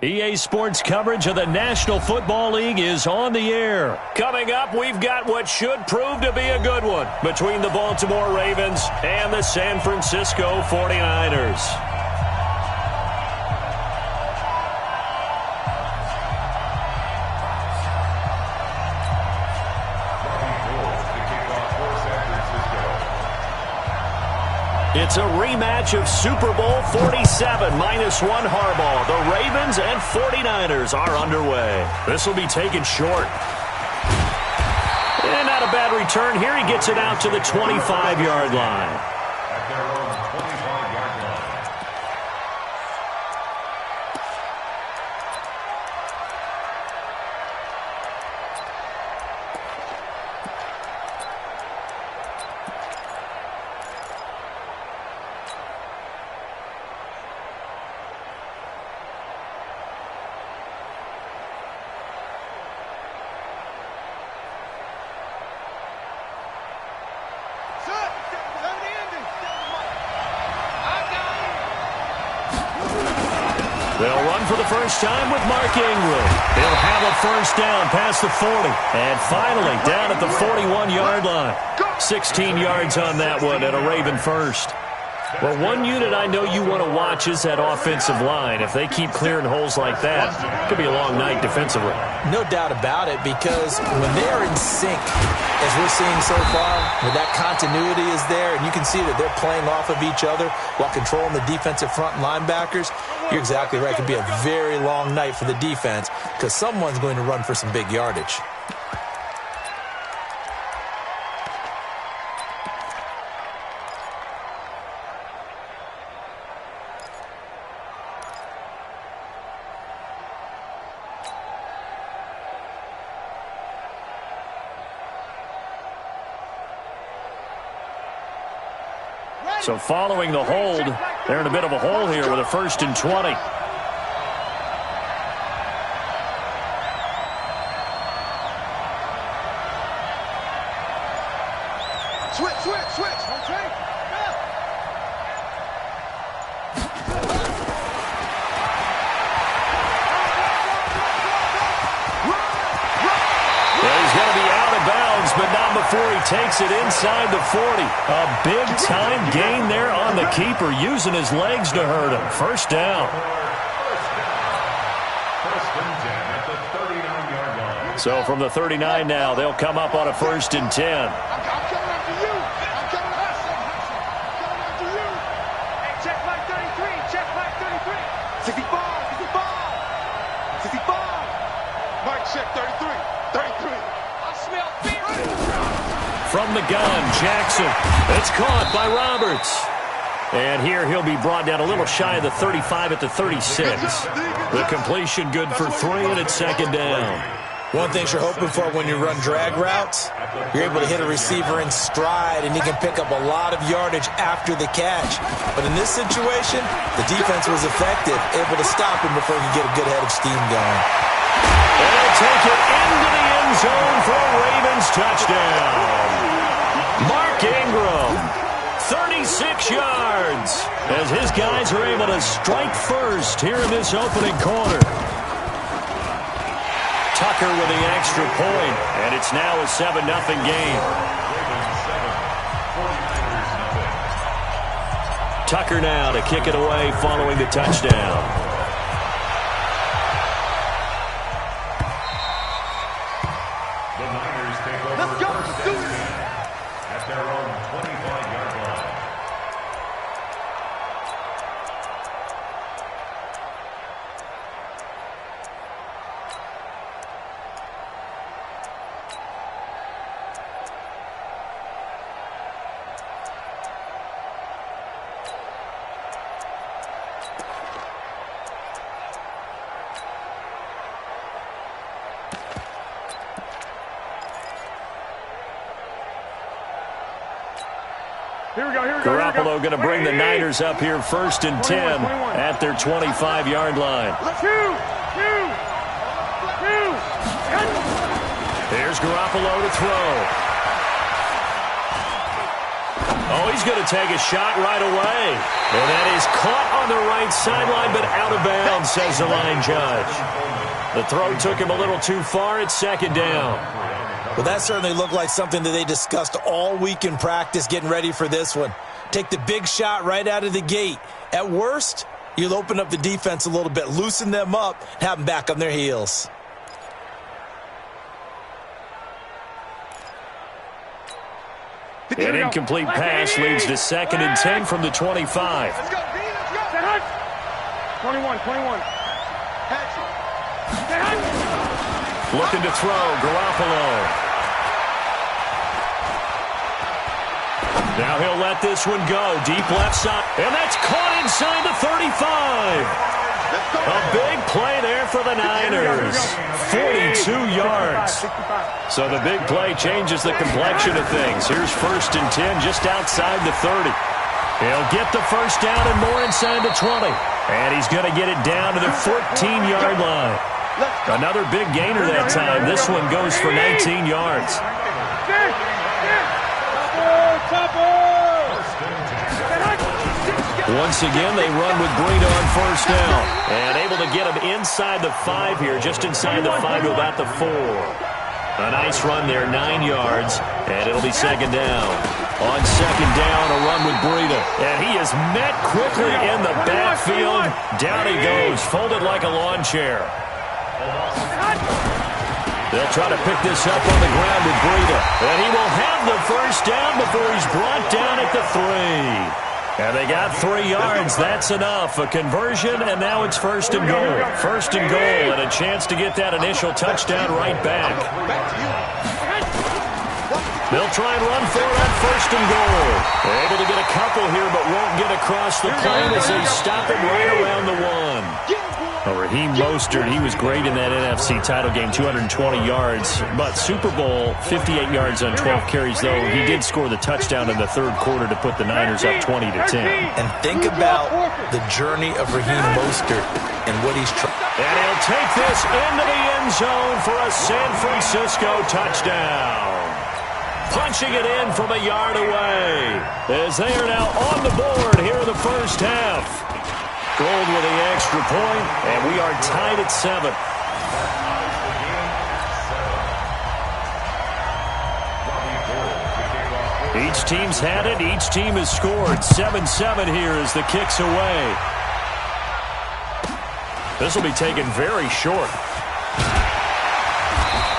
EA Sports coverage of the National Football League is on the air. Coming up, we've got what should prove to be a good one between the Baltimore Ravens and the San Francisco 49ers. It's a rematch of Super Bowl 47, -1 Harbaugh. The Ravens and 49ers are underway. This will be taken short. And not a bad return here. He gets it out to the 25-yard line. At their own 25-yard line. They'll run for the first time with Mark Ingram. He'll have a first down past the 40. And finally, down at the 41-yard line. 16 yards on that one and a Raven first. Well, one unit I know you want to watch is that offensive line. If they keep clearing holes like that, it could be a long night defensively. No doubt about it, because when they're in sync, as we're seeing so far, where that continuity is there, and you can see that they're playing off of each other while controlling the defensive front linebackers, you're exactly right. It could be a very long night for the defense because someone's going to run for some big yardage. So following the hold, they're in a bit of a hole here with a 1st and 20. Switch. Okay. He's going to be out of bounds, but not before he takes it inside the 40. A big-time gain there on the keeper, using his legs to hurt him. First down. First and 10 at the 39-yard line. So from the 39 now, they'll come up on a 1st and 10. I'm coming after you. I'm coming after you. Hey, check flag 33. Check flag 33. 65. 65. Mike, check 33. 33. I smell fear. From the gun, Jackson. It's caught by Roberts. And here he'll be brought down a little shy of the 35 at the 36. The completion good for 3, and it's 2nd down. One thing you're hoping for when you run drag routes, you're able to hit a receiver in stride, and he can pick up a lot of yardage after the catch. But in this situation, the defense was effective, able to stop him before he could get a good head of steam going. And they'll take it into the end zone for a Ravens touchdown. Mark Ingram, 36 yards, as his guys are able to strike first here in this opening quarter. Tucker with the extra point, and it's now a 7-0 game. Tucker now to kick it away following the touchdown. Let's go. At their own 25-yard line. Garoppolo going to bring the Niners up here 1st and 10 at their 25-yard line. Here's Garoppolo to throw. Oh, he's going to take a shot right away. And that is caught on the right sideline, but out of bounds, says the line judge. The throw took him a little too far. It's second down. Well, that certainly looked like something that they discussed all week in practice getting ready for this one. Take the big shot right out of the gate. At worst, you'll open up the defense a little bit, loosen them up, and have them back on their heels. An incomplete pass leads to 2nd and 10 from the 25. Let's go, B, let's go. 21. Looking to throw, Garoppolo. Now he'll let this one go. Deep left side. And that's caught inside the 35. A big play there for the Niners. 42 yards. So the big play changes the complexion of things. Here's 1st and 10 just outside the 30. He'll get the first down and more inside the 20. And he's going to get it down to the 14-yard line. Another big gainer that time. This one goes for 19 yards. Once again, they run with Breida on first down. And able to get him inside the 5 here, just inside the 5 to about the 4. A nice run there, 9 yards, and it'll be 2nd down. On 2nd down, a run with Breida. And he is met quickly in the backfield. Down he goes, folded like a lawn chair. They'll try to pick this up on the ground with Breida. And he will have the first down before he's brought down at the 3. And they got 3 yards. That's enough. A conversion, and now it's 1st and goal. 1st and goal, and a chance to get that initial touchdown right back. They'll try and run for it on 1st and goal. Able to get a couple here, but won't get across the plane as they stop him right around the 1. Raheem Mostert, he was great in that NFC title game, 220 yards. But Super Bowl, 58 yards on 12 carries, though. He did score the touchdown in the 3rd quarter to put the Niners up 20-10. And think about the journey of Raheem Mostert and what he's trying. And he'll take this into the end zone for a San Francisco touchdown. Punching it in from a yard away as they are now on the board here in the first half. Gold with the extra point, and we are tied at 7. Each team's had it. Each team has scored. 7-7 here as the kick's away. This will be taken very short.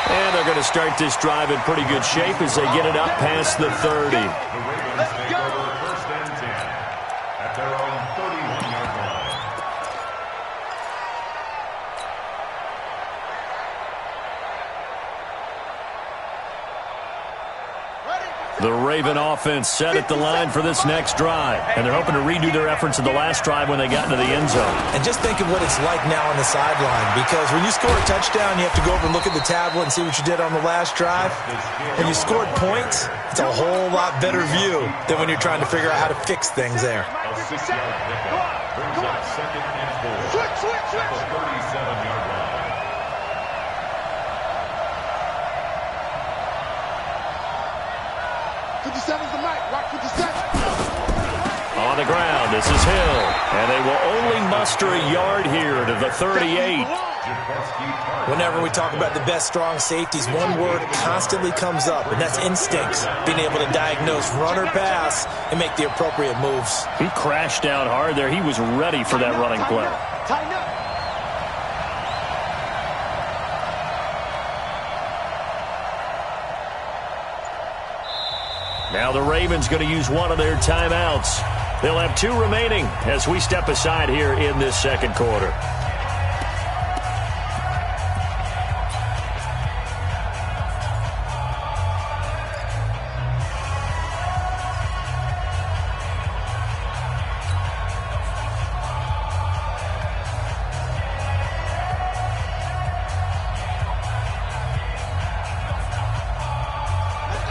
And they're going to start this drive in pretty good shape as they get it up past the 30. The Raven offense set at the line for this next drive. And they're hoping to redo their efforts of the last drive when they got into the end zone. And just think of what it's like now on the sideline. Because when you score a touchdown, you have to go over and look at the tablet and see what you did on the last drive. When you scored points, it's a whole lot better view than when you're trying to figure out how to fix things there. Switch. 37-yard line. On the ground, this is Hill. And they will only muster a yard here to the 38. Whenever we talk about the best strong safeties, one word constantly comes up, and that's instincts. Being able to diagnose run or pass and make the appropriate moves. He crashed down hard there. He was ready for that running play. Tighten up. Now the Ravens going to use one of their timeouts. They'll have 2 remaining as we step aside here in this 2nd quarter.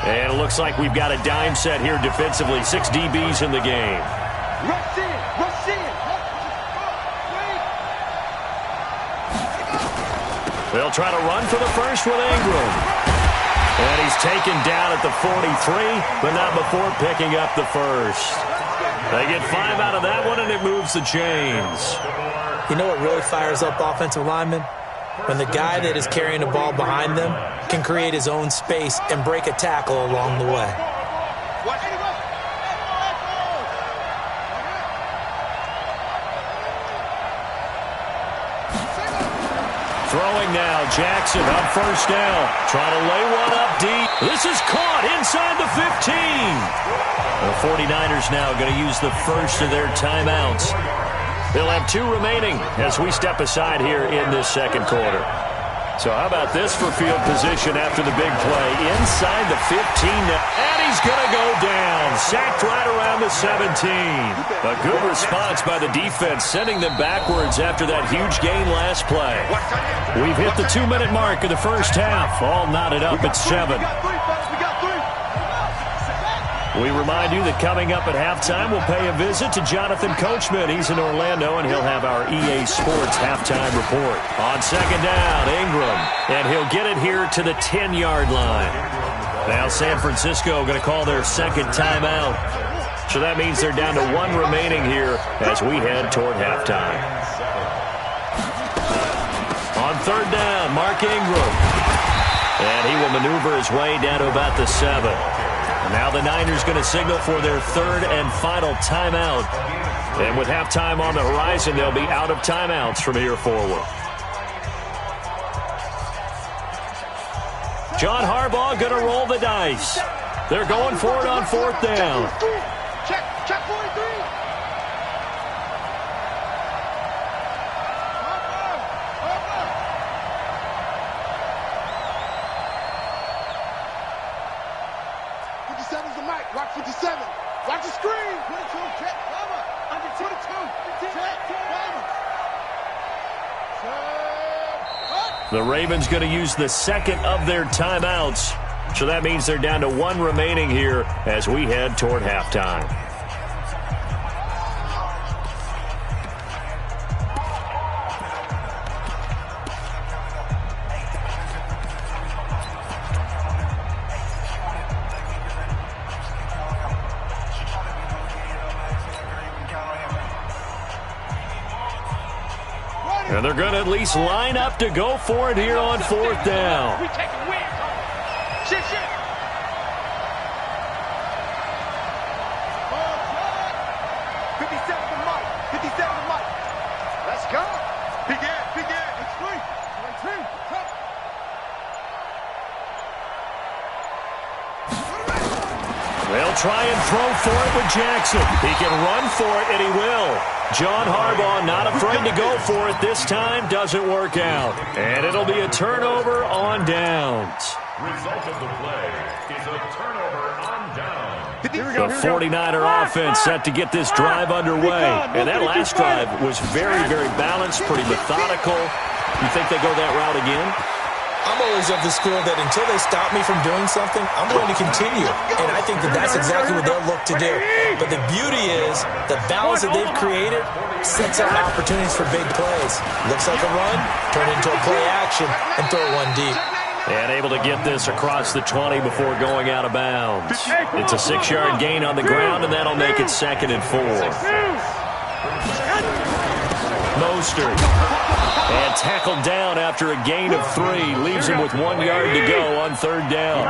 And it looks like we've got a dime set here defensively. 6 DBs in the game. Rush in. Rush in. They'll try to run for the first with Ingram. And he's taken down at the 43, but not before picking up the first. They get 5 out of that one, and it moves the chains. You know what really fires up offensive linemen? When the guy that is carrying the ball behind them can create his own space and break a tackle along the way. Throwing now, Jackson on first down. Trying to lay one up deep. This is caught inside the 15. The 49ers now going to use the first of their timeouts. They'll have 2 remaining as we step aside here in this second quarter. So how about this for field position after the big play? Inside the 15, and he's going to go down. Sacked right around the 17. A good response by the defense, sending them backwards after that huge gain last play. We've hit the 2-minute mark of the first half. All knotted up at 7. We remind you that coming up at halftime, we'll pay a visit to Jonathan Coachman. He's in Orlando, and he'll have our EA Sports halftime report. On second down, Ingram, and he'll get it here to the 10-yard line. Now San Francisco going to call their second timeout. So that means they're down to 1 remaining here as we head toward halftime. On third down, Mark Ingram. And he will maneuver his way down to about the 7. Now the Niners going to signal for their 3rd and final timeout. And with halftime on the horizon, they'll be out of timeouts from here forward. John Harbaugh going to roll the dice. They're going for it on 4th down. Check 43. Watch 57. Watch the screen. 22. Check. Under 22. Check. The Ravens going to use the 2nd of their timeouts. So that means they're down to 1 remaining here as we head toward halftime. And they're going to at least line up to go for it here on 4th down. We take a win. Shit. 57 to Mike. 57 to Mike. Let's go. Begin. It's free. 1, 2, come. They'll try and throw for it with Jackson. He can run for it, and he will. John Harbaugh not afraid to go for it this time. Doesn't work out. And it'll be a turnover on downs. Result of the play is a turnover on down. The 49er offense set to get this drive underway. And that last drive was very, very balanced, pretty methodical. You think they go that route again? I'm always of the school that until they stop me from doing something, I'm going to continue. And I think that that's exactly what they'll look to do. But the beauty is the balance that they've created sets up opportunities for big plays. Looks like a run, turn into a play action, and throw one deep. And able to get this across the 20 before going out of bounds. It's a 6-yard gain on the ground, and that'll make it 2nd and 4. Mostert. And tackled down after a gain of 3. Leaves him with 1 yard to go on 3rd down.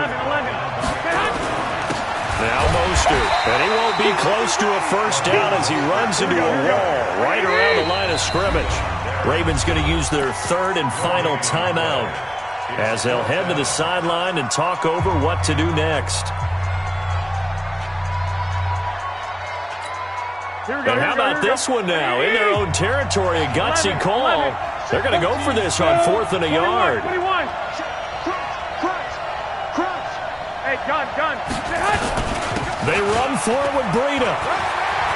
Now Mostert. And he won't be close to a first down as he runs into a wall right around the line of scrimmage. Ravens going to use their 3rd and final timeout as they'll head to the sideline and talk over what to do next. And how about this one now? In their own territory, a gutsy call. They're going to go for this on 4th and a yard. 21. Crunch. Hey, gun. They run for it with Breida.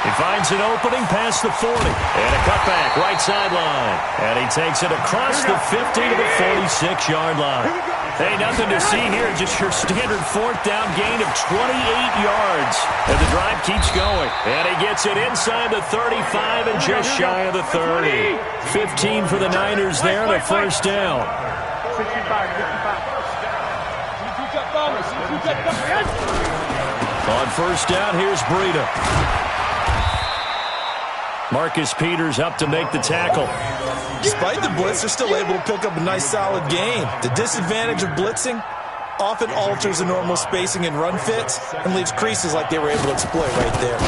He finds an opening past the 40. And a cutback right sideline. And he takes it across the 50 to the 46-yard line. Hey, nothing to see here. Just your standard 4th down gain of 28 yards. And the drive keeps going. And he gets it inside the 35 and just shy of the 30. 15 for the Niners there, the first down. 65. On first down, here's Breida. Marcus Peters up to make the tackle. Despite the blitz, they're still able to pick up a nice, solid gain. The disadvantage of blitzing often alters the normal spacing and run fits and leaves creases like they were able to exploit right there.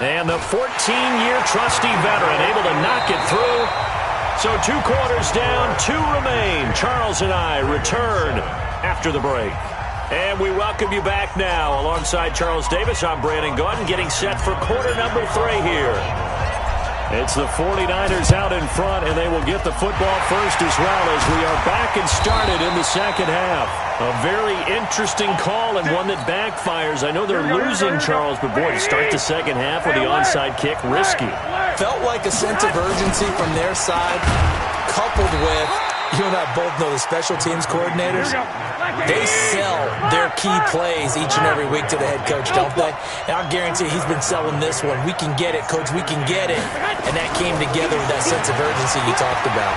And the 14-year trusty veteran able to knock it through. So 2 quarters down, 2 remain. Charles and I return after the break. And we welcome you back now. Alongside Charles Davis, I'm Brandon Gordon, getting set for quarter number 3 here. It's the 49ers out in front, and they will get the football first as well as we are back and started in the second half. A very interesting call and one that backfires. I know they're losing, Charles, but boy, to start the second half with the onside kick, risky. Felt like a sense of urgency from their side, coupled with, you and I both know the special teams coordinators, they sell their key plays each and every week to the head coach, don't they? And I'll guarantee he's been selling this one. We can get it, coach, we can get it. And that came together with that sense of urgency you talked about.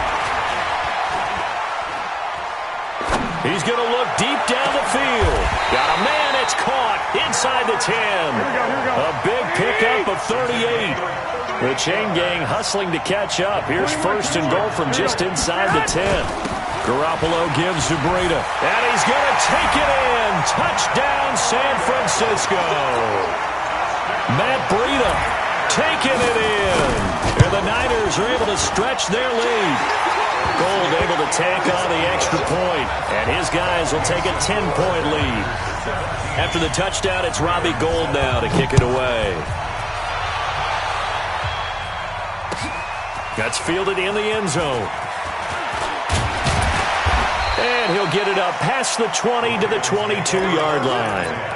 He's going to look deep down the field. Got a man, it's caught inside the 10. A big pickup of 38. The chain gang hustling to catch up. Here's first and goal from just inside the 10. Garoppolo gives to Breida. And he's going to take it in. Touchdown, San Francisco. Matt Breida taking it in. And the Niners are able to stretch their lead. Gold able to tack on the extra point. And his guys will take a 10-point lead. After the touchdown, it's Robbie Gould now to kick it away. That's fielded in the end zone. And he'll get it up past the 20 to the 22-yard line.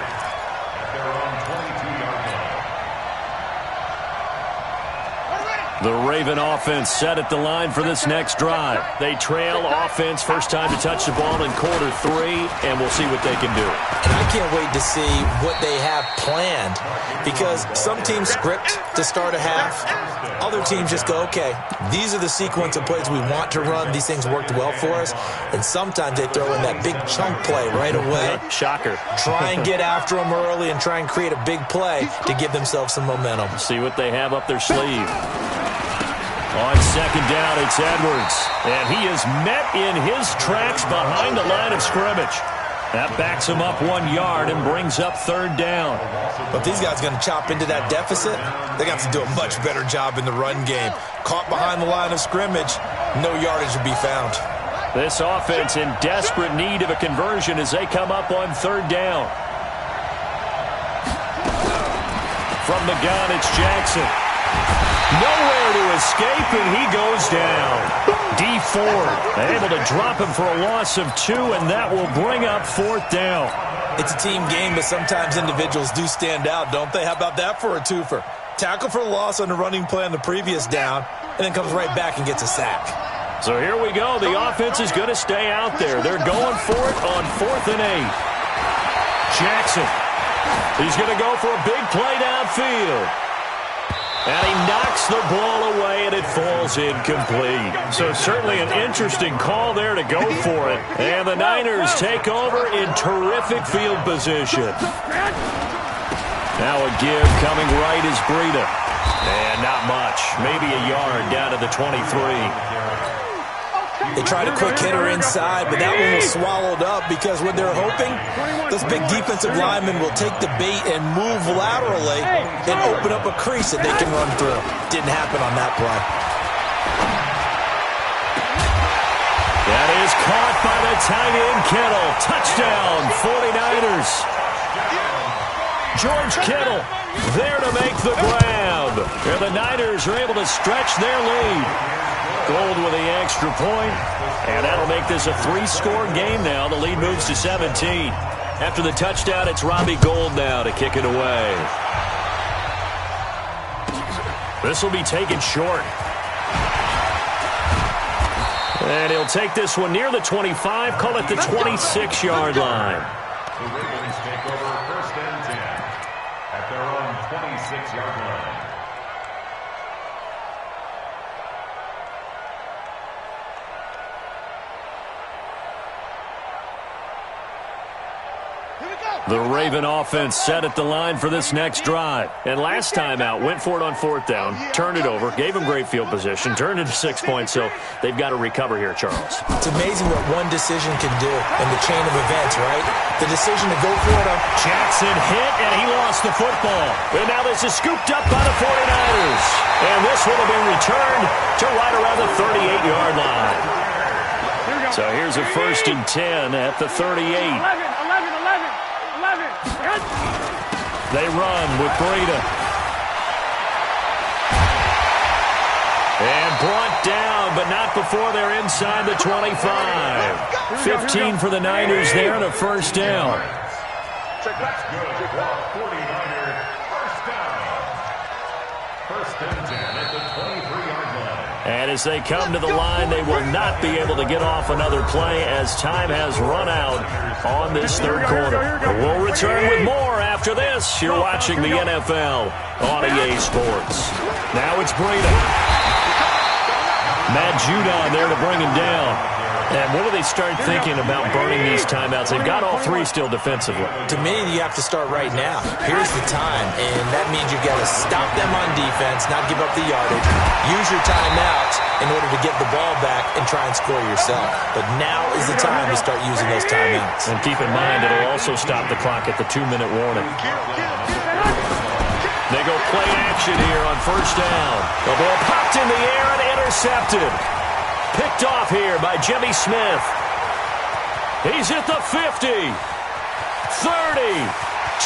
The Raven offense set at the line for this next drive. They trail offense, first time to touch the ball in quarter 3, and we'll see what they can do. And I can't wait to see what they have planned, because some teams script to start a half. Other teams just go, okay, these are the sequence of plays we want to run. These things worked well for us. And sometimes they throw in that big chunk play right away. Shocker. Try and get after them early and try and create a big play to give themselves some momentum. See what they have up their sleeve. On second down, it's Edwards. And he is met in his tracks behind the line of scrimmage. That backs him up 1 yard and brings up third down. But these guys are going to chop into that deficit. They got to do a much better job in the run game. Caught behind the line of scrimmage, no yardage to be found. This offense in desperate need of a conversion as they come up on third down. From the gun, it's Jackson. Nowhere to escape, and he goes down. D Ford able to drop him for a loss of 2, and that will bring up fourth down. It's a team game, but sometimes individuals do stand out, don't they? How about that for a twofer? Tackle for a loss on the running play on the previous down, and then comes right back and gets a sack. So here we go. The offense is going to stay out there. They're going for it on 4th and 8. Jackson. He's going to go for a big play downfield. And he knocks the ball away, and it falls incomplete. So certainly an interesting call there to go for it. And the Niners take over in terrific field position. Now a give coming right is Breida. And not much. Maybe a yard down to the 23. They tried a quick hitter inside, but that one was swallowed up because what they're hoping, this big defensive lineman will take the bait and move laterally and open up a crease that they can run through. Didn't happen on that play. That is caught by the tight end Kittle. Touchdown, 49ers. George Kittle there to make the grab. And the Niners are able to stretch their lead. Gold with the extra point, and that'll make this a 3-score game now. The lead moves to 17. After the touchdown, it's Robbie Gould now to kick it away. This will be taken short. And he'll take this one near the 25, call it the 26-yard line. The Ravens take over 1st and 10 at their own 26-yard line. The Raven offense set at the line for this next drive. And last time out, went for it on 4th down, turned it over, gave them great field position, turned it to 6 points, so they've got to recover here, Charles. It's amazing what one decision can do in the chain of events, right? The decision to go for it on... Jackson hit, and he lost the football. And now this is scooped up by the 49ers. And this one will be returned to right around the 38-yard line. So here's a 1st and 10 at the 38. 11. They run with Breida. And brought down, but not before they're inside the 25. 15 for the Niners there and a 1st down. That's good for 49er. 1st down. 1st and 10 at the 23-yard line. And as they come to the line, they will not be able to get off another play as time has run out on this 3rd quarter. But we'll return with more after this. You're watching the NFL on EA Sports. Now it's Breida. Matt Judon there to bring him down. And what do they start thinking about burning these timeouts? They've got all 3 still defensively. To me, you have to start right now. Here's the time, and that means you've got to stop them on defense, not give up the yardage. Use your timeouts in order to get the ball back and try and score yourself. But now is the time to start using those timeouts. And keep in mind, it'll also stop the clock at the 2-minute warning. They go play action here on 1st down. The ball popped in the air and intercepted. Picked off here by Jimmy Smith. He's at the 50, 30,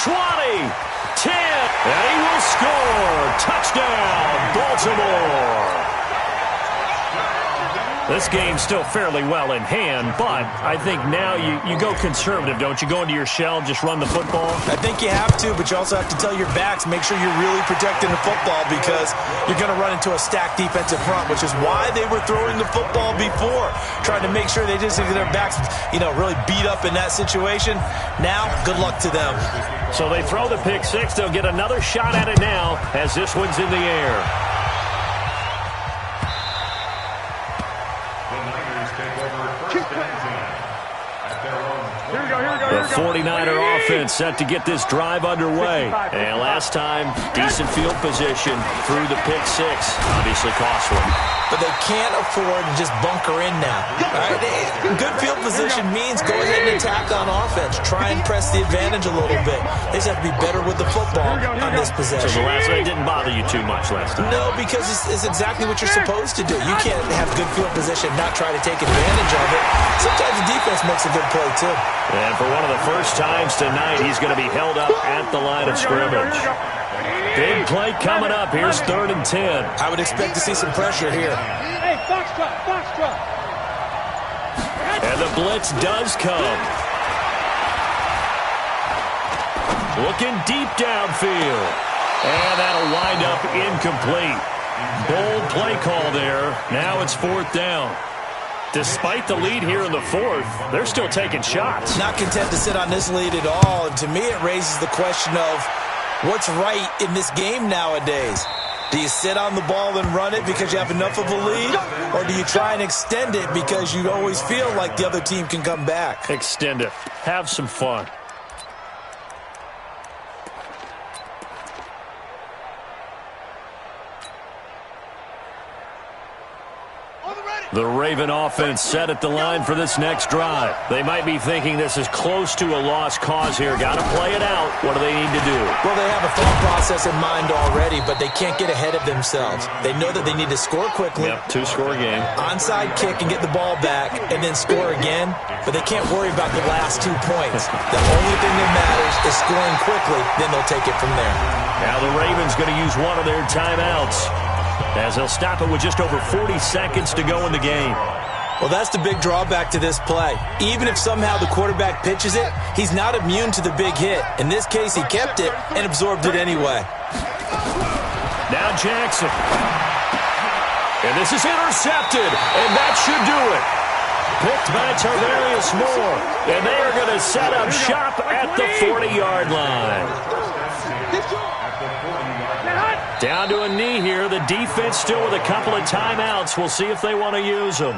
20, 10, and he will score. Touchdown, Baltimore. This game's still fairly well in hand, but I think now you go conservative, don't you? Go into your shell, just run the football? I think you have to, but you also have to tell your backs, make sure you're really protecting the football because you're going to run into a stacked defensive front, which is why they were throwing the football before, trying to make sure they just get their backs, really beat up in that situation. Now, good luck to them. So they throw the pick 6. They'll get another shot at it now as this one's in the air. The 49er offense set to get this drive underway. And last time, decent field position through the pick 6. Obviously cost one. But they can't afford to just bunker in now. Right? Good field position means go ahead and attack on offense. Try and press the advantage a little bit. They just have to be better with the football on this possession. So the last one didn't bother you too much last time? No, because it's exactly what you're supposed to do. You can't have good field position and not try to take advantage of it. Sometimes the defense makes a good play, too. And for one of the first times tonight, he's going to be held up at the line of scrimmage. Big play coming up. Here's 3rd and 10. I would expect to see some pressure here. Hey, Foxtrot. And the blitz does come. Looking deep downfield. And that'll wind up incomplete. Bold play call there. Now it's 4th down. Despite the lead here in the 4th, they're still taking shots. Not content to sit on this lead at all. And to me, it raises the question of what's right in this game nowadays. Do you sit on the ball and run it because you have enough of a lead? Or do you try and extend it because you always feel like the other team can come back? Extend it. Have some fun. The Raven offense set at the line for this next drive. They might be thinking this is close to a lost cause here. Got to play it out. What do they need to do? Well, they have a thought process in mind already, but they can't get ahead of themselves. They know that they need to score quickly. Yep, 2-score game. Onside kick and get the ball back and then score again, but they can't worry about the last 2 points. The only thing that matters is scoring quickly, then they'll take it from there. Now the Ravens going to use one of their timeouts, as they'll stop it with just over 40 seconds to go in the game. Well, that's the big drawback to this play. Even if somehow the quarterback pitches it, he's not immune to the big hit. In this case, he kept it and absorbed it anyway. Now Jackson. And this is intercepted, and that should do it. Picked by Tarvarius Moore, and they are going to set up shop at the 40-yard line. Down to a knee here. The defense still with a couple of timeouts. We'll see if they want to use them.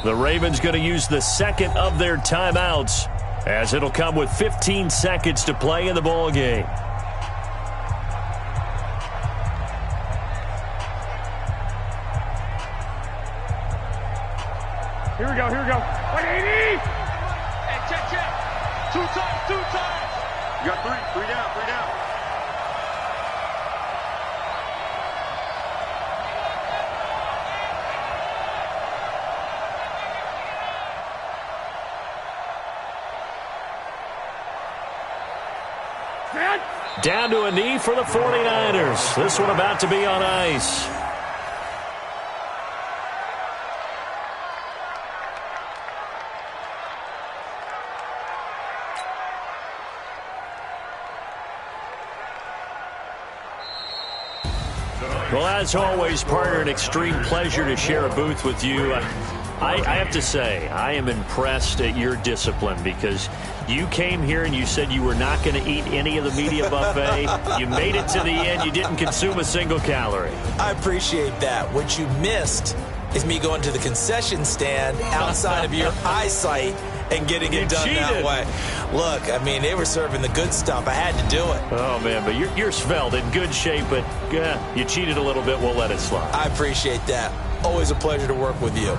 The Ravens going to use the second of their timeouts, as it'll come with 15 seconds to play in the ball game. Here we go, here we go. 180! Hey, check. Two times. You got three down. Down to a knee for the 49ers. This one about to be on ice. Well, as always, partner, an extreme pleasure to share a booth with you. I have to say, I am impressed at your discipline, because you came here and you said you were not going to eat any of the media buffet. You made it to the end. You didn't consume a single calorie. I appreciate that. What you missed is me going to the concession stand outside of your eyesight and getting it done that way. Look, I mean, they were serving the good stuff. I had to do it. Oh, man, but you're svelte, in good shape, but you cheated a little bit. We'll let it slide. I appreciate that. Always a pleasure to work with you.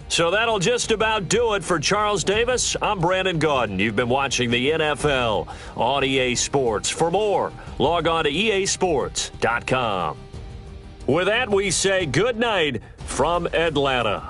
So that'll just about do it for Charles Davis. I'm Brandon Gaudin. You've been watching the NFL on EA Sports. For more, log on to easports.com. With that, we say good night from Atlanta.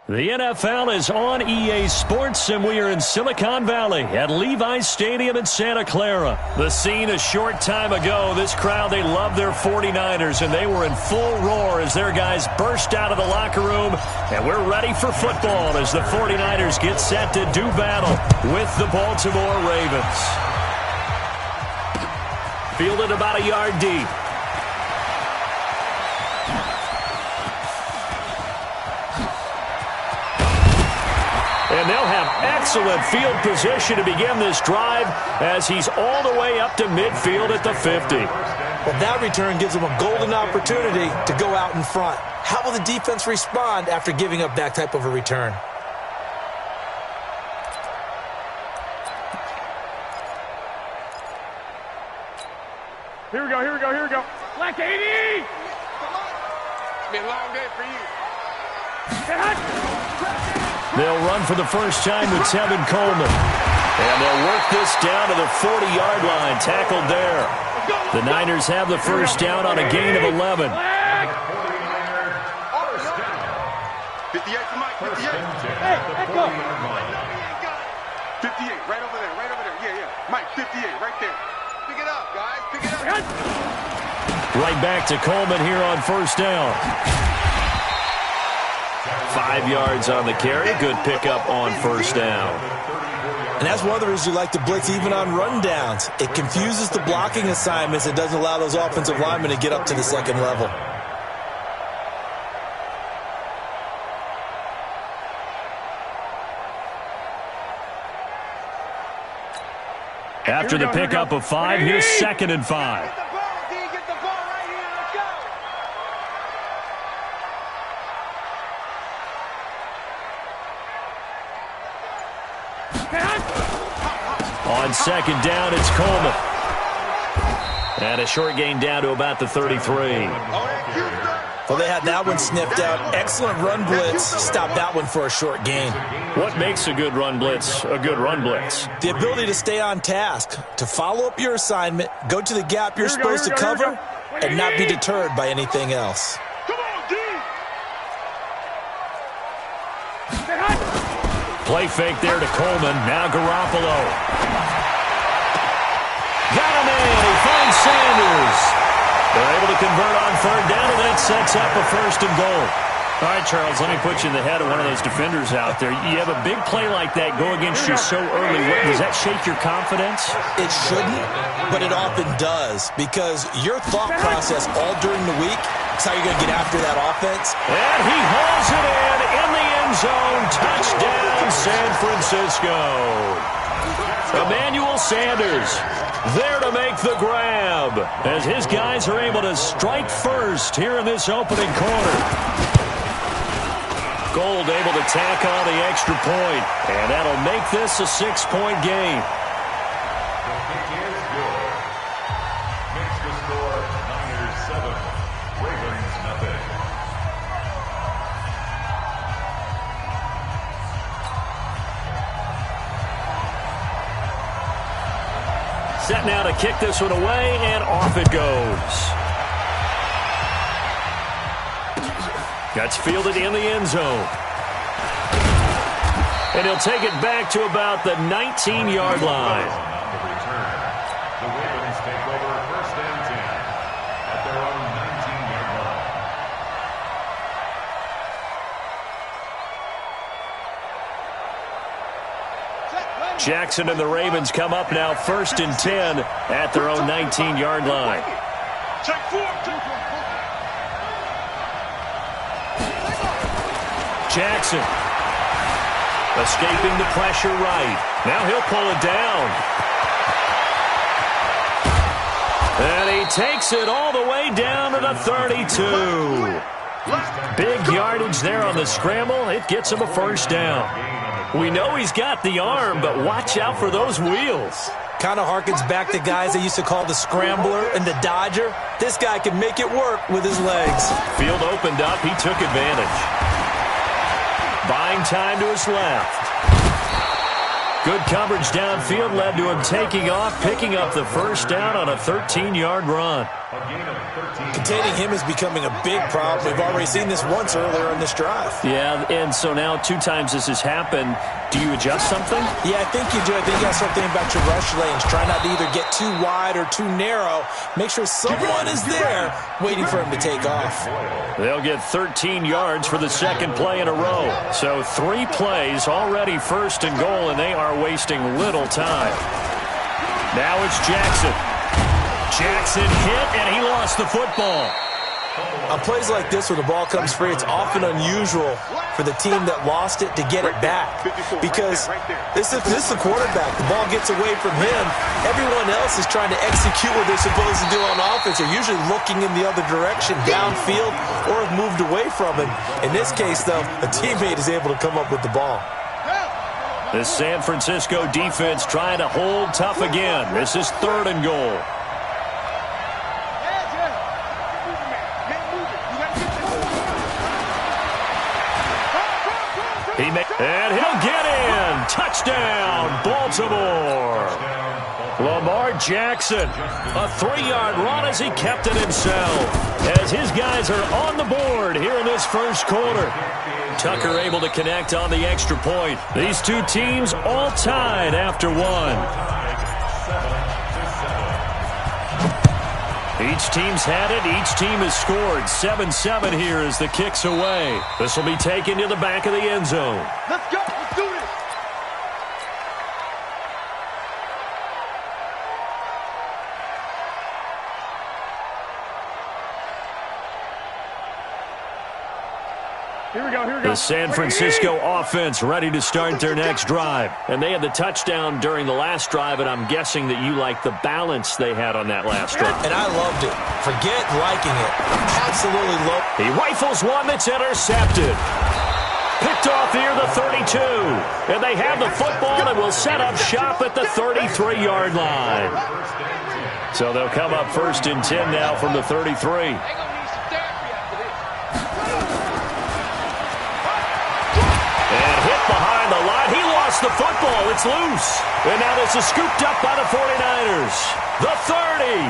The NFL is on EA Sports, and we are in Silicon Valley at Levi's Stadium in Santa Clara. The scene a short time ago. This crowd, they love their 49ers, and they were in full roar as their guys burst out of the locker room. And we're ready for football as the 49ers get set to do battle with the Baltimore Ravens. Fielded about a yard deep. And they'll have excellent field position to begin this drive as he's all the way up to midfield at the 50. Well, that return gives them a golden opportunity to go out in front. How will the defense respond after giving up that type of a return? Here we go. Black 80! It's been a long day for you. They'll run for the first time with Tevin Coleman. And they'll work this down to the 40-yard line. Tackled there. The Niners have the first down on a gain of 11. 58 for Mike, 58. First and 10 Hey, at the let's go. 40-yard line. 58, right over there, right over there. Yeah, yeah. Mike, 58, right there. Pick it up, guys. Pick it up. Right back to Coleman here on first down. 5 yards on the carry. Good pickup on first down. And that's one of the reasons you like to blitz even on rundowns. It confuses the blocking assignments. It doesn't allow those offensive linemen to get up to the second level. After the pickup of 5, here's 2nd and 5. Get the ball, D. Get the ball right here. Let's go. On 2nd down, it's Coleman. And a short gain down to about the 33. Well, they had that one sniffed out. Excellent run blitz. Stopped that one for a short gain. What makes a good run blitz a good run blitz? The ability to stay on task, to follow up your assignment, go to the gap you're supposed to cover, and not be deterred by anything else. Come on, D. Play fake there to Coleman. Now Garoppolo. Got him in. He finds Sanders. They're able to convert on 3rd down, and that sets up a 1st and goal. All right, Charles, let me put you in the head of one of those defenders out there. You have a big play like that go against you so early. Does that shake your confidence? It shouldn't, but it often does, because your thought process all during the week is how you're going to get after that offense. And he hauls it in the end zone. Touchdown, San Francisco. Emmanuel Sanders there to make the grab as his guys are able to strike first here in this opening quarter. Gold able to tack on the extra point, and that'll make this a 6-point game. The kick is good. Makes the score Niners 7, Ravens nothing. Set now to kick this one away, and off it goes. That's fielded in the end zone. And he'll take it back to about the 19-yard line. On the return, the Ravens take over 1st and 10 at their own 19-yard line. Jackson and the Ravens come up now 1st and 10 at their own 19-yard line. Check 4. Jackson escaping the pressure right. Now he'll pull it down. And he takes it all the way down to the 32. Big yardage there on the scramble. It gets him a 1st down. We know he's got the arm, but watch out for those wheels. Kind of harkens back to guys they used to call the scrambler and the dodger. This guy can make it work with his legs. Field opened up. He took advantage. Buying time to his left. Good coverage downfield led to him taking off, picking up the 1st down on a 13-yard run. Containing him is becoming a big problem. We've already seen this once earlier in this drive. Yeah, and so now 2 times this has happened. Do you adjust something? Yeah, I think you do. I think you have something about your rush lanes. Try not to either get too wide or too narrow. Make sure someone is there waiting for him to take off. They'll get 13 yards for the 2nd play in a row. So 3 plays already 1st and goal, and they are wasting little time. Now it's Jackson. Jackson hit, and he lost the football. On plays like this where the ball comes free, it's often unusual for the team that lost it to get it back. Because this is the quarterback. The ball gets away from him. Everyone else is trying to execute what they're supposed to do on offense. They're usually looking in the other direction, downfield, or have moved away from him. In this case, though, a teammate is able to come up with the ball. The San Francisco defense trying to hold tough again. This is 3rd and goal. And he'll get in. Touchdown, Baltimore. Lamar Jackson, a 3-yard run as he kept it himself. As his guys are on the board here in this first quarter. Tucker able to connect on the extra point. These two teams all tied after one. Each team's had it. Each team has scored. 7-7 here as the kick's away. This will be taken to the back of the end zone. Let's go. Let's do this. Here we go, here we go. The San Francisco offense ready to start their next drive. And they had the touchdown during the last drive, and I'm guessing that you like the balance they had on that last drive. And I loved it. Forget liking it. Absolutely loved it. He rifles one that's intercepted. Picked off here, the 32. And they have the football and will set up shop at the 33-yard line. So they'll come up 1st and 10 now from the 33. Behind the line, he lost the football. It's loose. And now this is scooped up by the 49ers. The 30,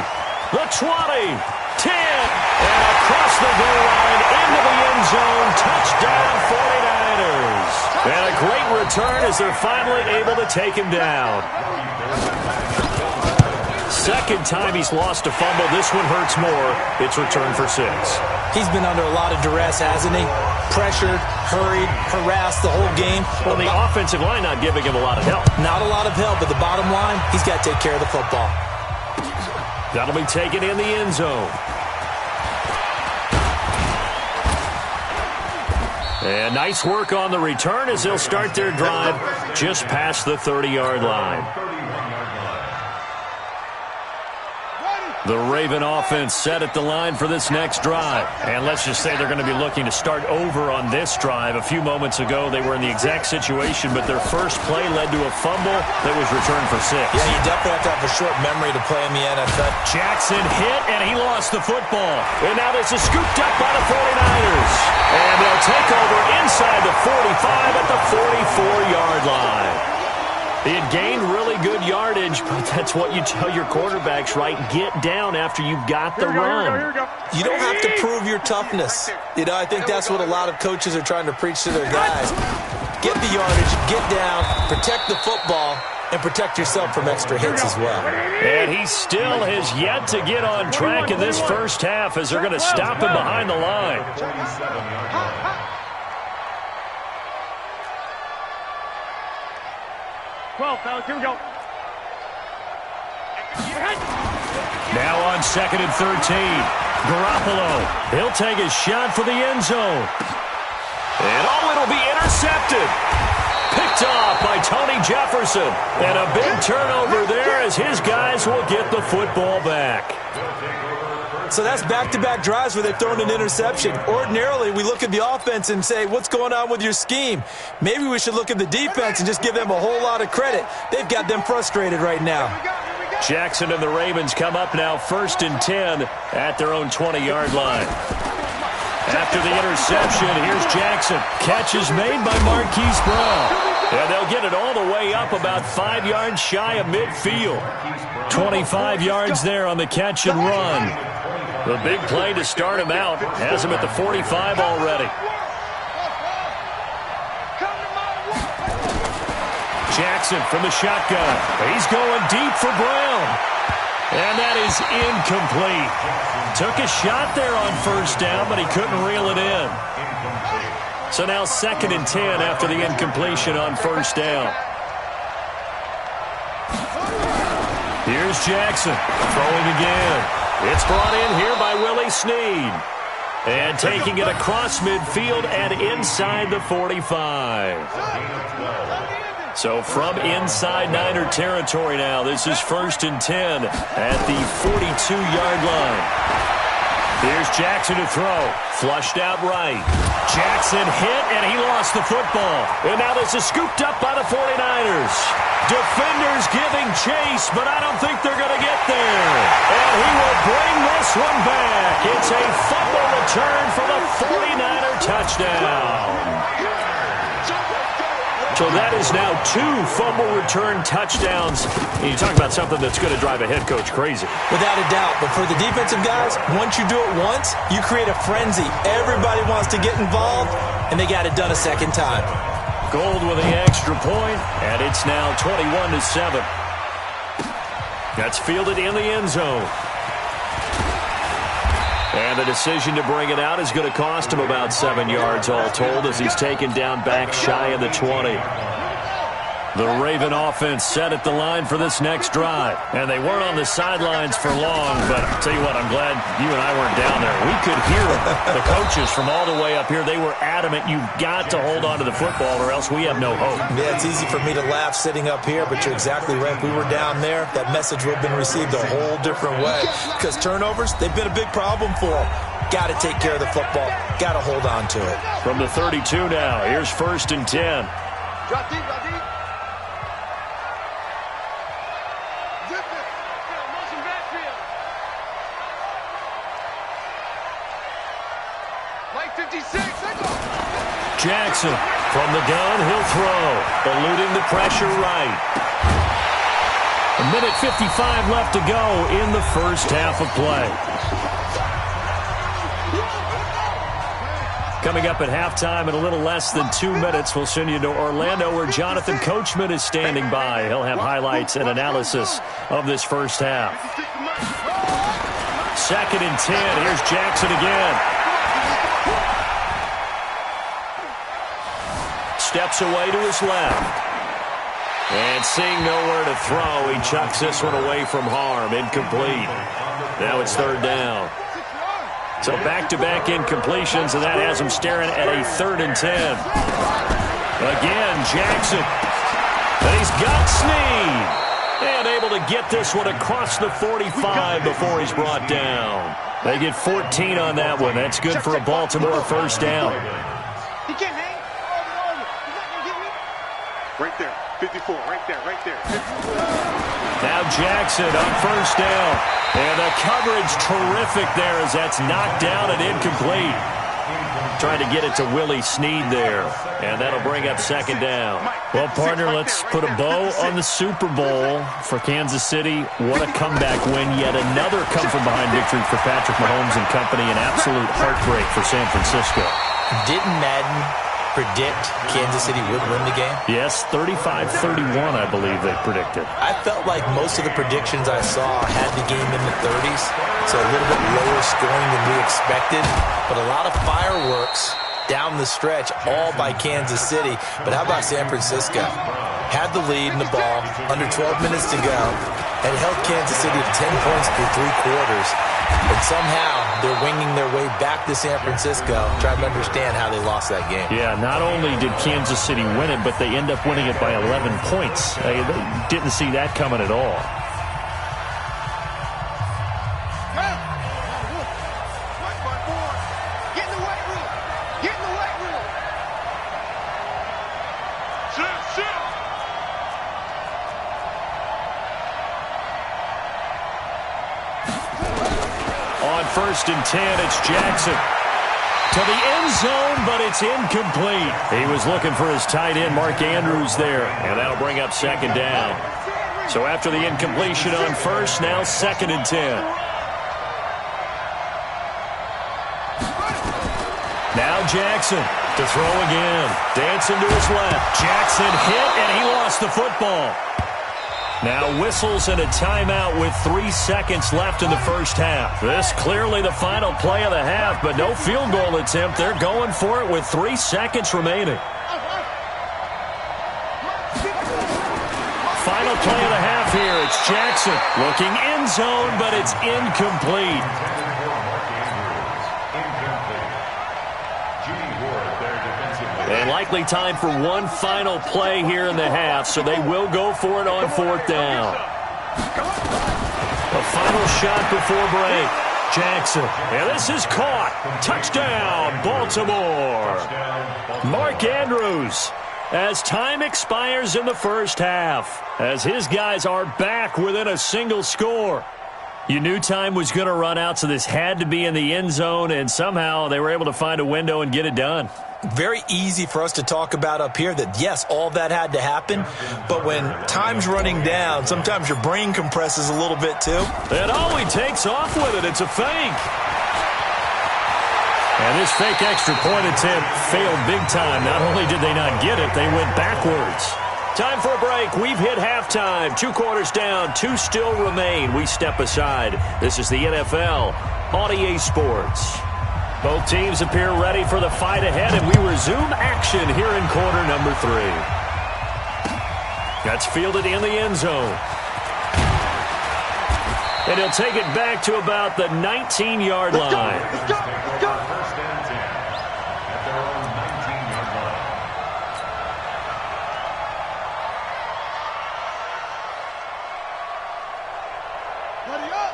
the 20, 10, and across the goal line into the end zone. Touchdown, 49ers. And a great return as they're finally able to take him down. Second time he's lost a fumble. This one hurts more. It's returned for 6. He's been under a lot of duress, hasn't he? Pressured, hurried, harassed the whole game. Well, the offensive line not giving him a lot of help. Not a lot of help, but the bottom line, he's got to take care of the football. That'll be taken in the end zone. And nice work on the return as they'll start their drive just past the 30-yard line. The Raven offense set at the line for this next drive. And let's just say they're going to be looking to start over on this drive. A few moments ago, they were in the exact situation, but their first play led to a fumble that was returned for 6. Yeah, you definitely have to have a short memory to play in the NFL. Jackson hit, and he lost the football. And now this is scooped up by the 49ers. And they'll take over inside the 45 at the 44-yard line. He had gained really good yardage, but that's what you tell your quarterbacks, right? Get down after you've got the run. You don't have to prove your toughness. You know, I think that's what a lot of coaches are trying to preach to their guys. Get the yardage, get down, protect the football, and protect yourself from extra hits as well. And he still has yet to get on track in this first half as they're going to stop him behind the line. 12, fellas, here we go. Now on 2nd and 13. Garoppolo. He'll take his shot for the end zone. And it'll be intercepted. Picked off by Tony Jefferson. And a big turnover there as his guys will get the football back. So that's back-to-back drives where they've thrown an interception. Ordinarily, we look at the offense and say, what's going on with your scheme? Maybe we should look at the defense and just give them a whole lot of credit. They've got them frustrated right now. Jackson and the Ravens come up now 1st and 10 at their own 20-yard line. After the interception, here's Jackson. Catch is made by Marquise Brown. And they'll get it all the way up about 5 yards shy of midfield. 25 yards there on the catch and run. The big play to start him out has him at the 45 already. Jackson from the shotgun. He's going deep for Brown. And that is incomplete. Took a shot there on 1st down, but he couldn't reel it in. So now 2nd and 10 after the incompletion on 1st down. Here's Jackson throwing again. It's brought in here by Willie Snead. And taking it across midfield and inside the 45. So from inside Niner territory now, this is 1st and 10 at the 42-yard line. Here's Jackson to throw. Flushed out right. Jackson hit, and he lost the football. And now this is scooped up by the 49ers. Defenders giving chase, but I don't think they're going to get there. And he will bring this one back. It's a fumble return for the 49er touchdown. So that is now 2 fumble return touchdowns. And you talk about something that's going to drive a head coach crazy. Without a doubt. But for the defensive guys, once you do it once, you create a frenzy. Everybody wants to get involved, and they got it done a second time. Gold with the extra point, and it's now 21-7. That's fielded in the end zone. And the decision to bring it out is going to cost him about 7 yards all told as he's taken down back shy of the 20. The Raven offense set at the line for this next drive. And they weren't on the sidelines for long, but I'll tell you what, I'm glad you and I weren't down there. We could hear the coaches from all the way up here. They were adamant, you've got to hold on to the football or else we have no hope. Yeah, it's easy for me to laugh sitting up here, but you're exactly right. If we were down there, that message would have been received a whole different way. Because turnovers, they've been a big problem for them. Got to take care of the football. Got to hold on to it. From the 32 now, here's 1st and 10. Drop deep, drop deep. Jackson from the gun, he'll throw. Eluding the pressure right. 1:55 left to go in the first half of play. Coming up at halftime in a little less than 2 minutes, we'll send you to Orlando where Jonathan Coachman is standing by. He'll have highlights and analysis of this first half. 2nd and 10. Here's Jackson again. Steps away to his left. And seeing nowhere to throw, he chucks this one away from harm. Incomplete. Now it's 3rd down. So back-to-back incompletions, and that has him staring at a 3rd and 10. Again, Jackson. And he's got Snead. And able to get this one across the 45 before he's brought down. They get 14 on that one. That's good for a Baltimore first down. He can't hang. He's not going to get me. Right there. 54. Right there. Right there. 54. Now Jackson on first down. And the coverage terrific there as that's knocked down and incomplete. Trying to get it to Willie Snead there. And that'll bring up 2nd down. Well, partner, let's put a bow on the Super Bowl for Kansas City. What a comeback win. Yet another come-from-behind victory for Patrick Mahomes and company. An absolute heartbreak for San Francisco. Didn't Madden predict Kansas City would win the game? Yes, 35-31, I believe they predicted. I felt like most of the predictions I saw had the game in the 30s, so a little bit lower scoring than we expected, but a lot of fireworks down the stretch, all by Kansas City. But how about San Francisco? Had the lead in the ball, under 12 minutes to go, and held Kansas City to 10 points through 3 quarters. And somehow they're winging their way back to San Francisco, trying to understand how they lost that game. Yeah, not only did Kansas City win it, but they end up winning it by 11 points. They didn't see that coming at all. Get in the weight room. Get in the weight room. Sit. On 1st and 10, it's Jackson. To the end zone, but it's incomplete. He was looking for his tight end, Mark Andrews, there. And that'll bring up 2nd down. So after the incompletion on first, now 2nd and 10. Now Jackson to throw again. Dancing to his left. Jackson hit, and he lost the football. Now whistles and a timeout with 3 seconds left in the first half. This clearly the final play of the half, but no field goal attempt. They're going for it with 3 seconds remaining. Final play of the half here. It's Jackson looking end zone, but it's incomplete. And likely time for one final play here in the half, so they will go for it on 4th down. A final shot before break. Jackson, and this is caught. Touchdown, Baltimore. Mark Andrews, as time expires in the first half, as his guys are back within a single score. You knew time was going to run out, so this had to be in the end zone, and somehow they were able to find a window and get it done. Very easy for us to talk about up here that, yes, all that had to happen, but when time's running down, sometimes your brain compresses a little bit too. And he takes off with it. It's a fake. And this fake extra point attempt failed big time. Not only did they not get it, they went backwards. Time for a break. We've hit halftime. 2 quarters down. 2 still remain. We step aside. This is the NFL on EA Sports. Both teams appear ready for the fight ahead, and we resume action here in quarter number 3. That's fielded in the end zone. And he'll take it back to about the 19-yard line. First and 10 at their own 19-yard line.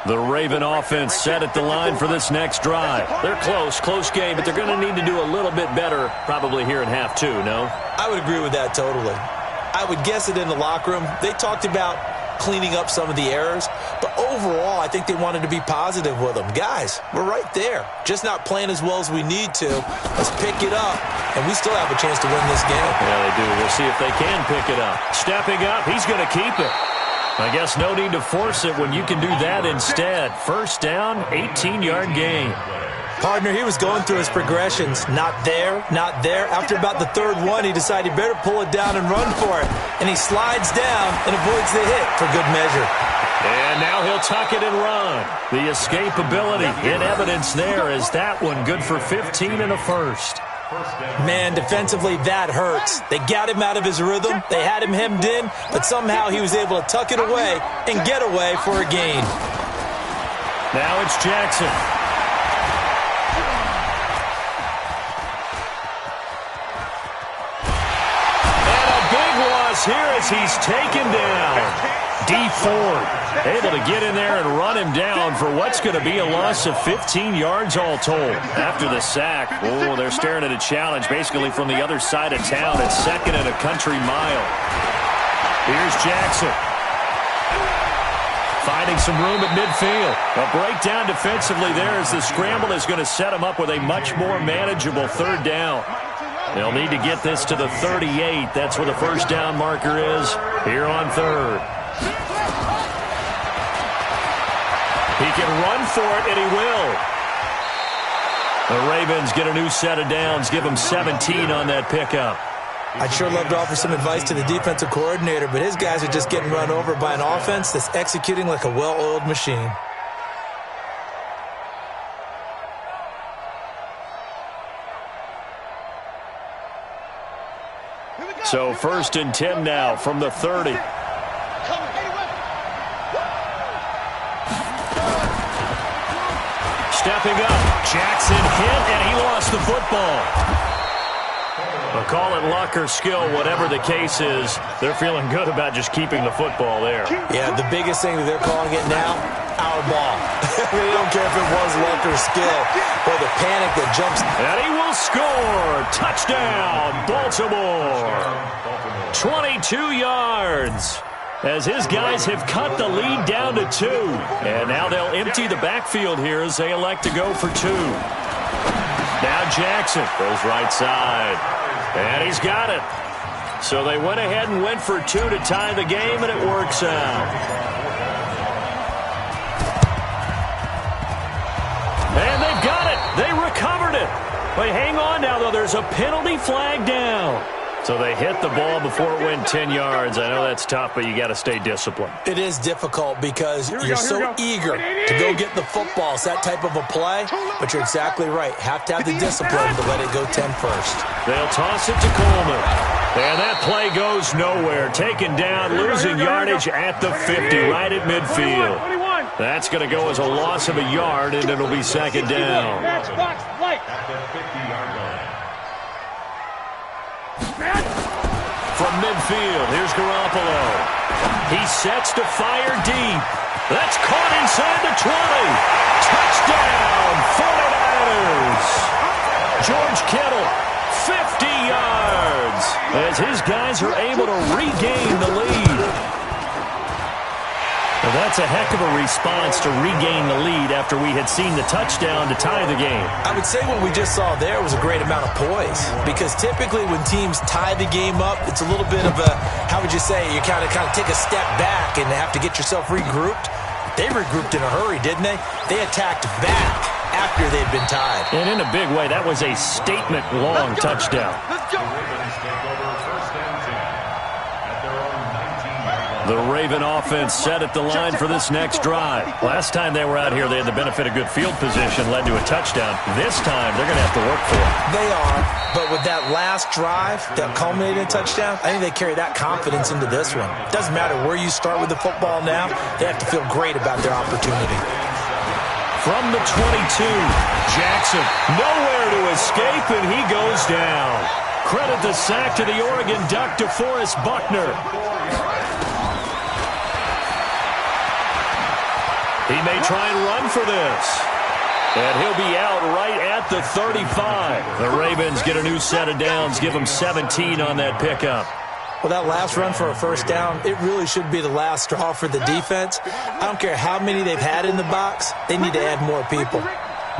The Raven offense set at the line for this next drive. They're close game, but they're going to need to do a little bit better probably here in half 2, no? I would agree with that totally. I would guess it in the locker room. They talked about cleaning up some of the errors, but overall I think they wanted to be positive with them. Guys, we're right there. Just not playing as well as we need to. Let's pick it up, and we still have a chance to win this game. Yeah, they do. We'll see if they can pick it up. Stepping up, he's going to keep it. I guess no need to force it when you can do that instead. First down, 18-yard gain. Partner, he was going through his progressions. Not there, not there. After about the third one, he decided he better pull it down and run for it. And he slides down and avoids the hit for good measure. And now he'll tuck it and run. The escapability in evidence there as that one good for 15 and a first. Man, defensively, that hurts. They got him out of his rhythm. They had him hemmed in, but somehow he was able to tuck it away and get away for a gain. Now it's Jackson. And a big loss here as he's taken down. D. Ford able to get in there and run him down for what's going to be a loss of 15 yards all told. After the sack, they're staring at a challenge basically from the other side of town at 2nd and a country mile. Here's Jackson. Finding some room at midfield. A breakdown defensively there as the scramble is going to set him up with a much more manageable 3rd down. They'll need to get this to the 38. That's where the first down marker is here on 3rd. He can run for it, and he will. The Ravens get a new set of downs, give him 17 on that pickup. I'd sure love to offer some advice to the defensive coordinator, but his guys are just getting run over by an offense that's executing like a well-oiled machine. So 1st and 10 now from the 30. Stepping up, Jackson hit, and he lost the football. But call it luck or skill, whatever the case is, they're feeling good about just keeping the football there. Yeah, the biggest thing that they're calling it now, our ball. They don't care if it was luck or skill, or the panic that jumps. And he will score. Touchdown, Baltimore. 22 yards. As his guys have cut the lead down to 2. And now they'll empty the backfield here as they elect to go for 2. Now Jackson goes right side. And he's got it. So they went ahead and went for 2 to tie the game, and it works out. And they've got it. They recovered it. But hang on now, though. There's a penalty flag down. So they hit the ball before it went 10 yards. I know that's tough, but you got to stay disciplined. It is difficult because you're so eager to go get the football. It's that type of a play, but you're exactly right. Have to have the discipline to let it go 10 first. They'll toss it to Coleman. And that play goes nowhere. Taken down, losing yardage at the 50, right at midfield. That's going to go as a loss of a yard, and it'll be 2nd down. At the 50-yard line. From midfield, here's Garoppolo. He sets to fire deep. That's caught inside the 20. Touchdown, 49ers. George Kittle, 50 yards, as his guys are able to regain the lead. Well, that's a heck of a response to regain the lead after we had seen the touchdown to tie the game. I would say what we just saw there was a great amount of poise, because typically when teams tie the game up, it's a little bit of a, how would you say, you kind of take a step back and have to get yourself regrouped. They regrouped in a hurry, didn't they? They attacked back after they'd been tied. And in a big way, that was a statement-long touchdown. Let's go. Take over first and 10 at their own 19-yard line. The Raven offense set at the line for this next drive. Last time they were out here, they had the benefit of good field position, led to a touchdown. This time, they're going to have to work for it. They are, but with that last drive that culminated in a touchdown, I think they carry that confidence into this one. Doesn't matter where you start with the football now, they have to feel great about their opportunity. From the 22, Jackson, nowhere to escape, and he goes down. Credit the sack to the Oregon Duck, DeForest Buckner. He may try and run for this. And he'll be out right at the 35. The Ravens get a new set of downs, give them 17 on that pickup. Well, that last run for a first down, it really should be the last straw for the defense. I don't care how many they've had in the box. They need to add more people.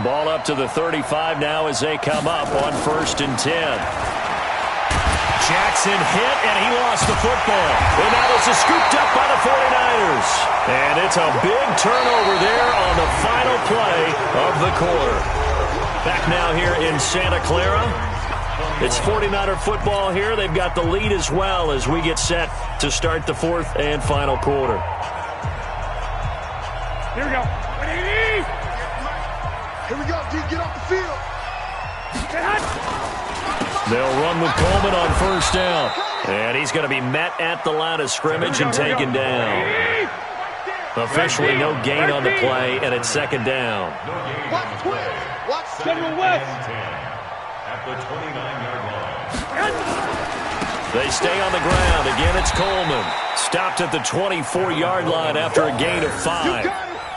Ball up to the 35 now as they come up on 1st and 10. Jackson hit, and he lost the football. And now this is scooped up by the 49ers. And it's a big turnover there on the final play of the quarter. Back now here in Santa Clara. It's 49er football here. They've got the lead as well as we get set to start the 4th and final quarter. Here we go. Here we go, D. Get off the field. They'll run with Coleman on 1st down. And he's going to be met at the line of scrimmage and taken down. Officially no gain on the play, and it's 2nd down. Watch General West. At the 29-yard line. They stay on the ground. Again, it's Coleman. Stopped at the 24-yard line after a gain of 5.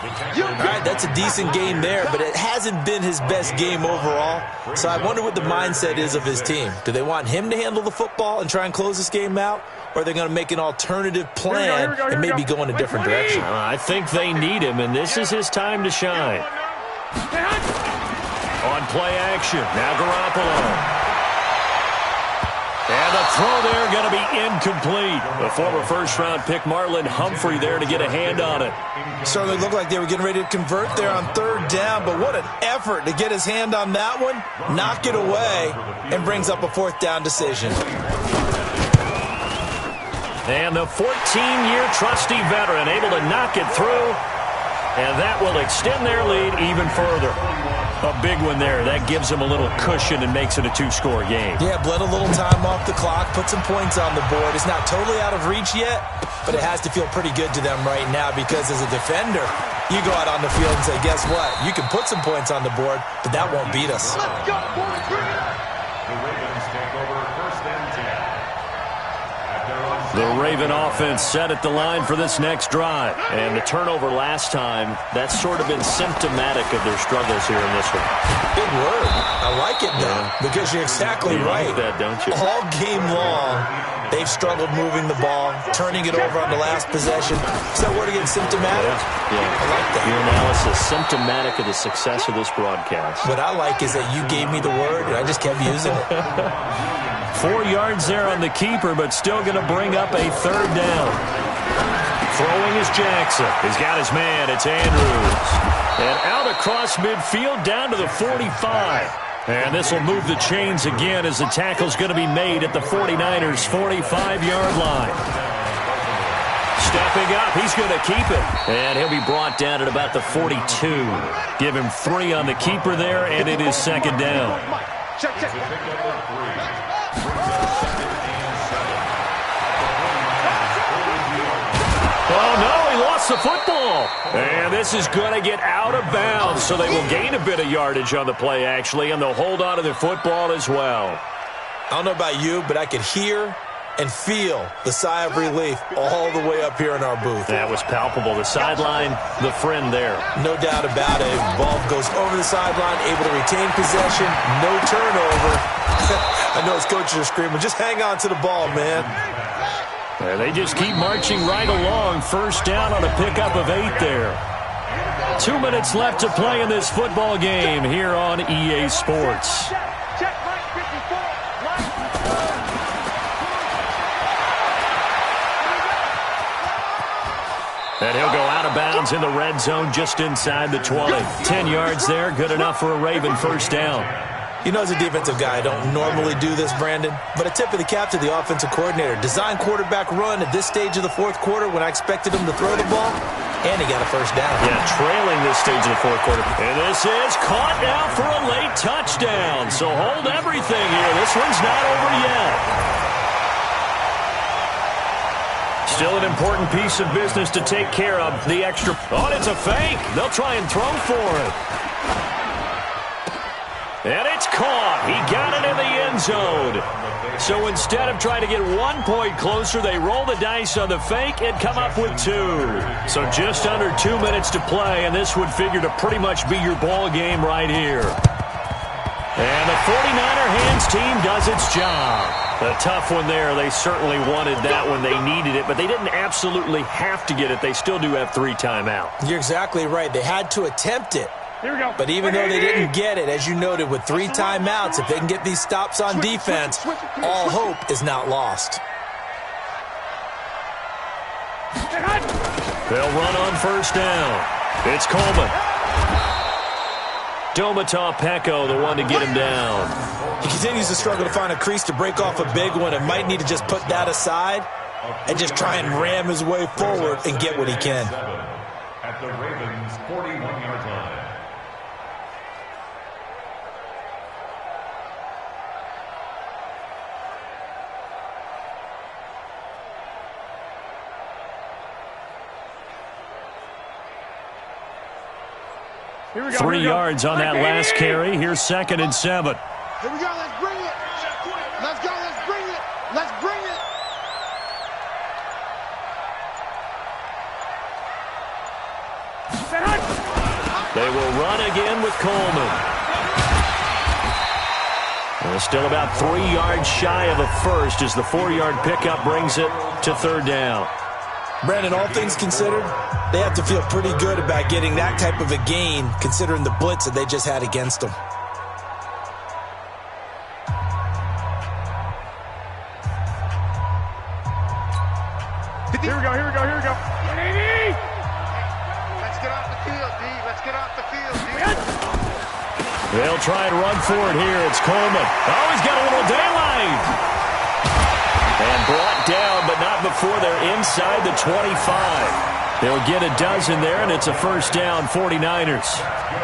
All right, that's a decent game there, but it hasn't been his best game overall. So I wonder what the mindset is of his team. Do they want him to handle the football and try and close this game out? Or are they going to make an alternative plan and maybe go in a different direction? I think they need him, and this is his time to shine. On play action, now Garoppolo. And the throw there going to be incomplete. The former first-round pick Marlon Humphrey there to get a hand on it. Certainly looked like they were getting ready to convert there on 3rd down, but what an effort to get his hand on that one, knock it away, and brings up a 4th down decision. And the 14-year trusty veteran able to knock it through, and that will extend their lead even further. A big one there. That gives them a little cushion and makes it a 2-score game. Yeah, bled a little time off the clock, put some points on the board. It's not totally out of reach yet, but it has to feel pretty good to them right now because as a defender, you go out on the field and say, guess what? You can put some points on the board, but that won't beat us. Let's go, boys. The Ravens take over 1st and 10. The Raven offense set at the line for this next drive. And the turnover last time, that's sort of been symptomatic of their struggles here in this one. Big word. I like it, though, because you're exactly right. You like that, don't you? All game long, they've struggled moving the ball, turning it over on the last possession. Is that word again, symptomatic? Yeah. I like that. Your analysis, symptomatic of the success of this broadcast. What I like is that you gave me the word, and I just kept using it. 4 yards there on the keeper, but still going to bring up a 3rd down. Throwing is Jackson. He's got his man. It's Andrews. And out across midfield down to the 45. And this will move the chains again as the tackle's going to be made at the 49ers' 45-yard line. Stepping up, he's going to keep it. And he'll be brought down at about the 42. Give him 3 on the keeper there, and it is 2nd down. Check. Oh, no, he lost the football. And this is going to get out of bounds, so they will gain a bit of yardage on the play, actually, and they'll hold on to their football as well. I don't know about you, but I could hear and feel the sigh of relief all the way up here in our booth. That was palpable. The sideline, the friend there. No doubt about it. Ball goes over the sideline, able to retain possession, no turnover. I know his coaches are screaming, just hang on to the ball, man. And they just keep marching right along. First down on a pickup of 8 there. 2 minutes left to play in this football game here on EA Sports. And he'll go out of bounds in the red zone just inside the 20. 10 yards there, good enough for a Raven first down. You know, as a defensive guy, I don't normally do this, Brandon, but a tip of the cap to the offensive coordinator. Design quarterback run at this stage of the fourth quarter when I expected him to throw the ball, and he got a first down. Yeah, trailing this stage of the fourth quarter. And this is caught now for a late touchdown. So hold everything here. This one's not over yet. Still an important piece of business to take care of. The extra. Oh, it's a fake. They'll try and throw for it. And it's caught. He got it in the end zone. So instead of trying to get 1 point closer, they roll the dice on the fake and come up with 2. So just under 2 minutes to play, and this would figure to pretty much be your ball game right here. And the 49er hands team does its job. A tough one there. They certainly wanted that when they needed it, but they didn't absolutely have to get it. They still do have 3 timeouts. You're exactly right. They had to attempt it. Here we go. But even though they didn't get it, as you noted, with 3 timeouts, if they can get these stops on defense, all hope is not lost. They'll run on first down. It's Coleman. Domata Peko, the one to get him down. He continues to struggle to find a crease to break off a big one and might need to just put that aside and just try and ram his way forward and get what he can. At the Ravens' 41-yard line. Here we go. 3 yards on that last carry. Here's 2nd and 7. Here we go. Let's bring it. Let's go. Let's bring it. Let's bring it. They will run again with Coleman. And still about 3 yards shy of a first as the 4-yard pickup brings it to 3rd down. Brandon, all things considered, they have to feel pretty good about getting that type of a gain considering the blitz that they just had against them. Here we go. Here we go. Here we go. Let's get off the field, D. Let's get off the field, D. They'll try and run for it here. It's Coleman. Oh, he's got a little daylight. And brought down, but not before they're inside the 25. They'll get a dozen there, and it's a first down, 49ers.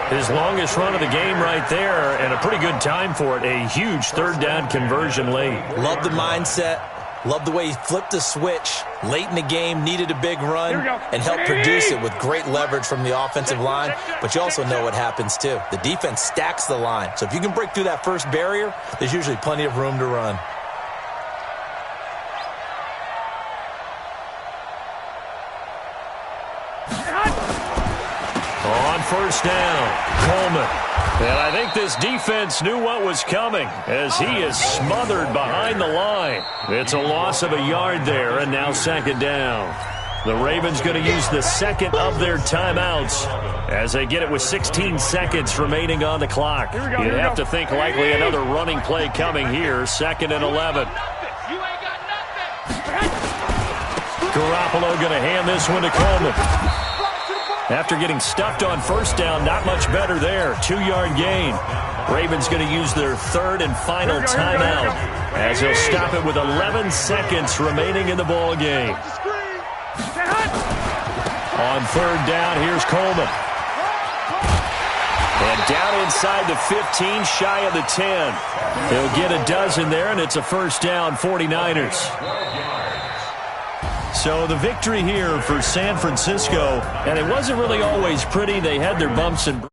His longest run of the game right there, and a pretty good time for it. A huge 3rd down conversion late. Love the mindset. Love the way he flipped the switch late in the game, needed a big run, and helped produce it with great leverage from the offensive line. But you also know what happens, too. The defense stacks the line. So if you can break through that first barrier, there's usually plenty of room to run. On first down, Coleman. And I think this defense knew what was coming as he is smothered behind the line. It's a loss of a yard there, and now 2nd down. The Ravens going to use the 2nd of their timeouts as they get it with 16 seconds remaining on the clock. You'd have to think likely another running play coming here, 2nd and 11. Garoppolo going to hand this one to Coleman. After getting stuffed on first down, not much better there. 2-yard gain. Ravens going to use their 3rd and final timeout as they'll stop it with 11 seconds remaining in the ball game. On 3rd down, here's Coleman. And down inside the 15, shy of the 10. He'll get a dozen there, and it's a first down, 49ers. So the victory here for San Francisco, and it wasn't really always pretty. They had their bumps and